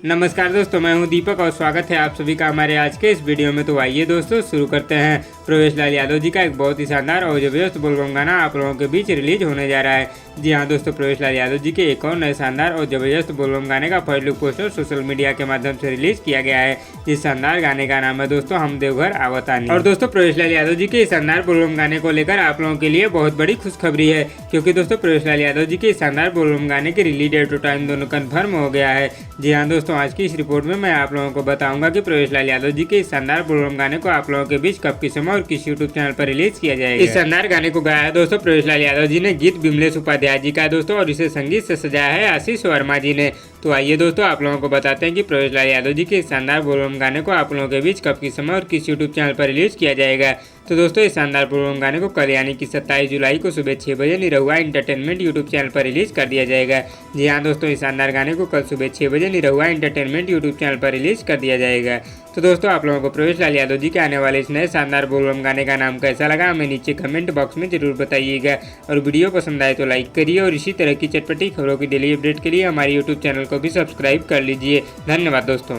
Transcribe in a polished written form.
नमस्कार दोस्तों, मैं हूं दीपक और स्वागत है आप सभी का हमारे आज के इस वीडियो में। तो आइए दोस्तों शुरू करते हैं। प्रवेश लाल यादव जी का एक बहुत ही शानदार और जबरदस्त बोलबम गाना आप लोगों के बीच रिलीज होने जा रहा है। जी हाँ दोस्तों, प्रवेश लाल यादव जी के एक और नए शानदार और जबरदस्त बोलबम गाने का first look poster social media के माध्यम से रिलीज किया गया है। इस शानदार गाने का नाम है दोस्तों हम देवघर आवतानी। और दोस्तों प्रवेश लाल यादव जी के इस शानदार बोलबम गाने को लेकर आप लोगों के लिए बहुत बड़ी खुशखबरी है, क्योंकि दोस्तों प्रवेश लाल यादव जी के इस शानदार बोलबम गाने की रिलीज डेट और टाइम दोनों कन्फर्म हो गया है। जी हाँ दोस्तों, आज की इस रिपोर्ट में मैं आप लोगों को बताऊंगा कि प्रवेश लाल यादव जी के इस शानदार बोलबम गाने को आप लोगों के बीच कब, किस समय और किस यूट्यूब चैनल पर रिलीज किया जाएगा। इस शानदार गाने को गाया है दोस्तों प्रवेश लाल यादव जी ने, गीत विमलेश उपाध्याय जी का है दोस्तों, और इसे संगीत से सजाया है आशीष वर्मा जी ने। तो आइए दोस्तों आप लोगों को बताते हैं कि प्रवेश लाल यादव जी के इस शानदार बोलबम गाने को आप लोगों के बीच कब, किस समय और किस यूट्यूब चैनल पर रिलीज किया जाएगा। तो दोस्तों इस शानदार बोलबम गाने को कल यानी कि 27 जुलाई को सुबह 6 बजे निरहुआ एंटरटेनमेंट यूट्यूब चैनल पर रिलीज कर दिया जाएगा। जी हाँ दोस्तों, इस शानदार गाने को कल सुबह 6 बजे निरहुआ एंटरटेनमेंट यूट्यूब चैनल पर रिलीज कर दिया जाएगा। तो दोस्तों आप लोगों को प्रवेश लाल यादव जी के आने वाले इस नए शानदार बोलबम गाने का नाम कैसा लगा हमें नीचे कमेंट बॉक्स में जरूर बताइएगा। और वीडियो पसंद आए तो लाइक करिए और इसी तरह की चटपटी खबरों की डेली अपडेट के लिए हमारे यूट्यूब चैनल को भी सब्सक्राइब कर लीजिए। धन्यवाद दोस्तों।